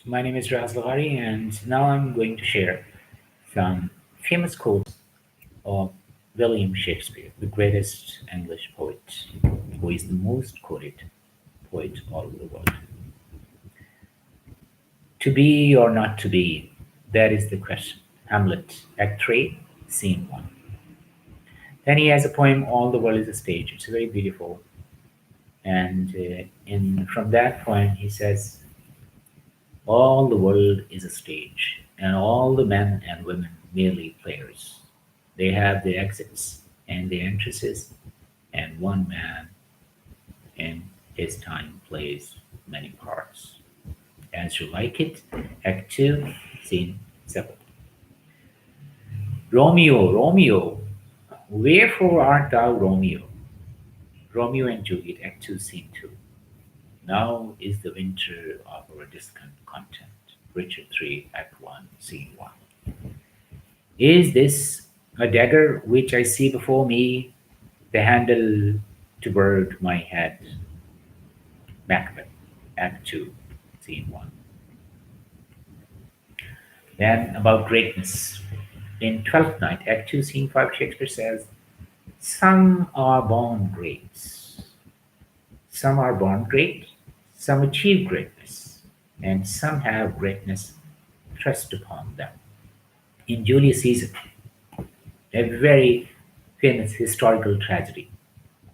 My name is Raz Lahari, and now I'm going to share some famous quotes of William Shakespeare, the greatest English poet, who is the most quoted poet all over the world. To be or not to be, that is the question. Hamlet, Act 3, Scene 1. Then he has a poem, All the World is a Stage. It's very beautiful. And in from that poem, he says, all the world is a stage, and all the men and women merely players. They have their exits and their entrances, and one man in his time plays many parts. As you like it, Act 2, Scene 7. Romeo, Romeo, wherefore art thou Romeo? Romeo and Juliet, Act 2, Scene 2. Now is the winter of our discontent. Richard 3, Act 1, Scene 1. Is this a dagger which I see before me, the handle to bird my head? Macbeth, Act 2, Scene 1. Then about greatness. In Twelfth Night, Act 2, Scene 5, Shakespeare says, some are born great, some are born great, some achieve greatness, and some have greatness thrust upon them. In Julius Caesar, a very famous historical tragedy.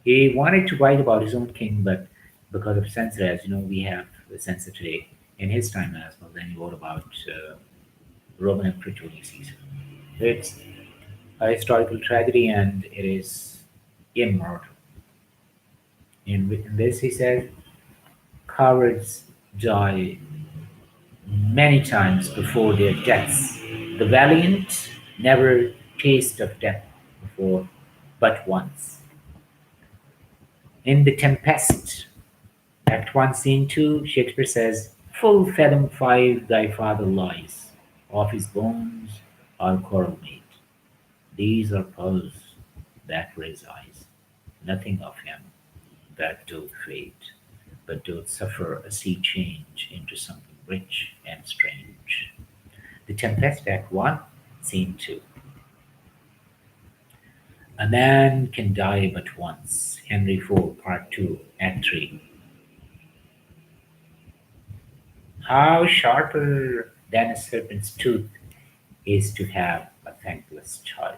He wanted to write about his own king, but because of censor, as you know, we have the censor today, in his time as well, then he wrote about Roman Emperor Julius Caesar. It's a historical tragedy and it is immortal. In this, he says, cowards die many times before their deaths. The valiant never taste of death before but once. In The Tempest, Act 1, Scene 2, Shakespeare says, full fathom 5 thy father lies, of his bones are coral made. These are pearls that raise eyes. Nothing of him that doth fade, but doth suffer a sea change into something rich and strange. The Tempest, Act 1, Scene 2. A man can die but once. Henry IV, Part 2, Act 3. How sharper than a serpent's tooth is to have a thankless child.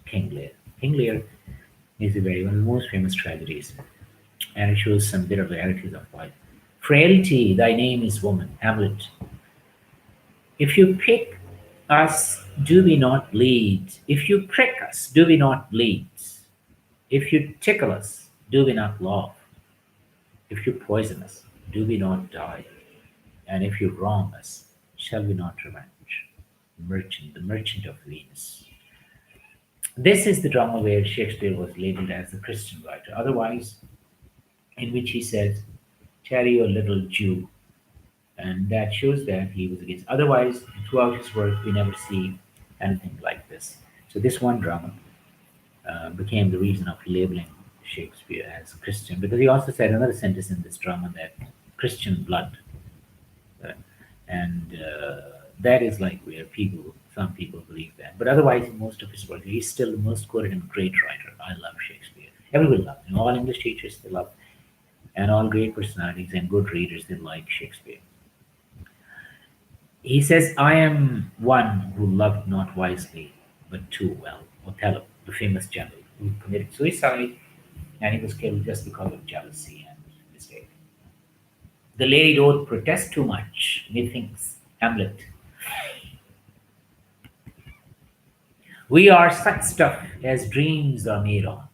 King Lear. King Lear is a very one of the most famous tragedies, and it shows some bitter realities of life. Frailty, thy name is woman. Hamlet. If you pick us, do we not bleed? If you prick us, do we not bleed? If you tickle us, do we not laugh? If you poison us, do we not die? And if you wrong us, shall we not revenge? Merchant, the merchant of Venus. This is the drama where Shakespeare was labeled as the Christian writer. Otherwise, in which he says, tarry, O little Jew. And that shows that he was against. Otherwise, throughout his work, we never see anything like this. So this one drama became the reason of labeling Shakespeare as Christian, because he also said another sentence in this drama that Christian blood, uh, and that is like where some people believe that. But otherwise, in most of his work, he's still the most quoted and great writer. I love Shakespeare. Everybody loves him. All English teachers they love, and all great personalities and good readers they like Shakespeare. He says, I am one who loved not wisely, but too well. Othello, the famous general, who committed suicide and he was killed just because of jealousy and mistake. The lady doth protest too much, methinks. Hamlet. We are such stuff as dreams are made on,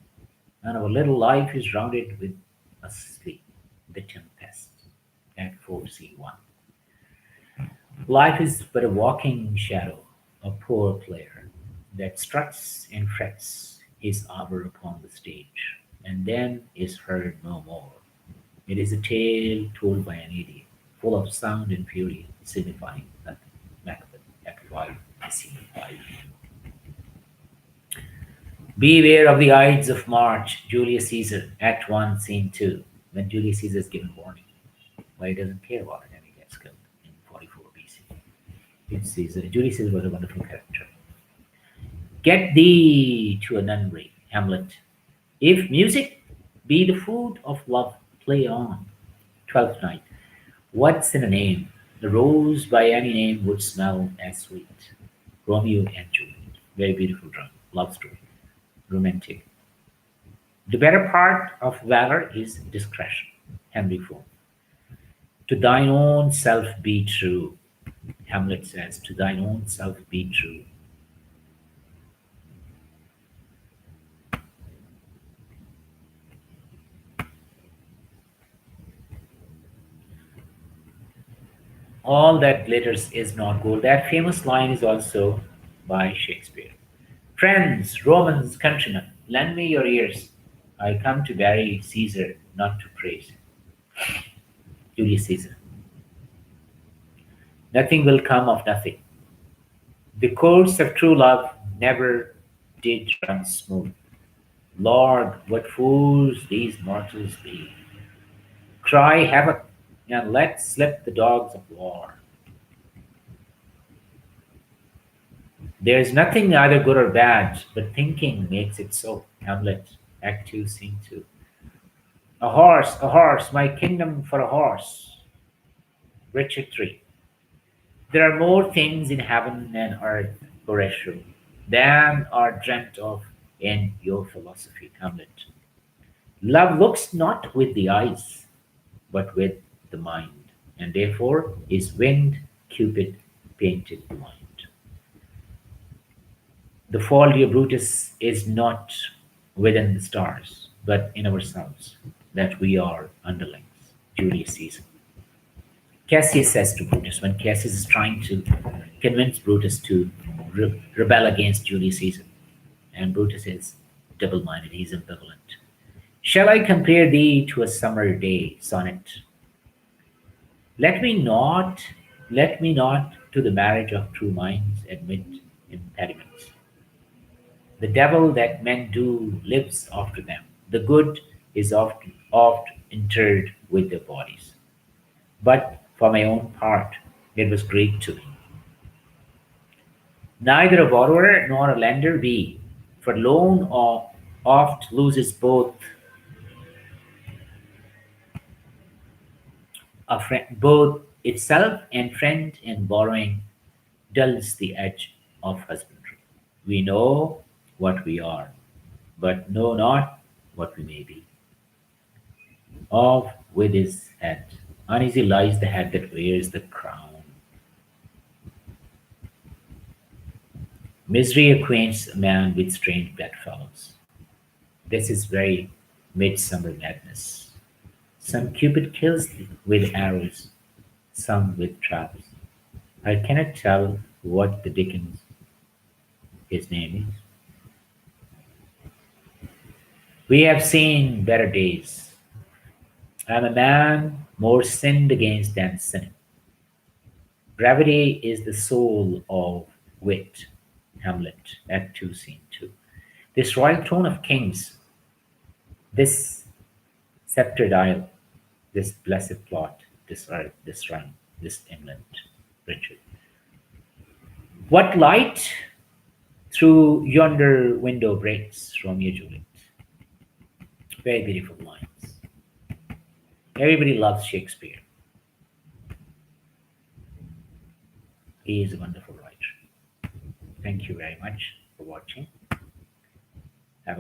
and our little life is rounded with a sleep. The Tempest, Act 4, Scene 1. Life is but a walking shadow, a poor player that struts and frets his hour upon the stage, and then is heard no more. It is a tale told by an idiot, full of sound and fury, signifying nothing. Macbeth, Act 5, Scene 5. Beware of the Ides of March, Julius Caesar, Act 1, Scene 2. When Julius Caesar is given warning, but he doesn't care about it and he gets killed in 44 BC. Julius Caesar. Julius Caesar was a wonderful character. Get thee to a nunnery, Hamlet. If music be the food of love, play on. Twelfth Night. What's in a name? The rose by any name would smell as sweet. Romeo and Juliet. Very beautiful drama. Love story. Romantic. The better part of valor is discretion. Henry IV. To thine own self be true. Hamlet says, to thine own self be true. All that glitters is not gold. That famous line is also by Shakespeare. Friends, Romans, countrymen, lend me your ears. I come to bury Caesar, not to praise him. Julius Caesar. Nothing will come of nothing. The course of true love never did run smooth. Lord, what fools these mortals be! Cry havoc and let slip the dogs of war. There is nothing either good or bad, but thinking makes it so. Hamlet, Act 2, Scene 2. A horse, my kingdom for a horse. Richard 3. There are more things in heaven and earth, Horatio, than are dreamt of in your philosophy, Hamlet. Love looks not with the eyes, but with the mind, and therefore is winged Cupid painted blind. The fault, dear Brutus, is not within the stars, but in ourselves, that we are underlings. Julius Caesar. Cassius says to Brutus, when Cassius is trying to convince Brutus to rebel against Julius Caesar, and Brutus is double minded, he's ambivalent. Shall I compare thee to a summer day sonnet? Let me not, let me not to the marriage of true minds admit impediments. The devil that men do lives after them. The good is oft interred with their bodies. But for my own part, it was great to me. Neither a borrower nor a lender be, for oft loses both itself and friend, and borrowing dulls the edge of husbandry. We know what we are, but know not what we may be. Off with his head. Uneasy lies the head that wears the crown. Misery acquaints a man with strange bedfellows. This is very midsummer madness. Some Cupid kills with arrows, some with traps. I cannot tell what the Dickens his name is. We have seen better days. I am a man more sinned against than sinning. Brevity is the soul of wit. Hamlet, Act 2, Scene 2. This royal throne of kings, this sceptred isle, this blessed plot, this earth, this rhyme, this England, Richard. What light through yonder window breaks, Romeo and Juliet. Very beautiful lines. Everybody loves Shakespeare. He is a wonderful writer. Thank you very much for watching.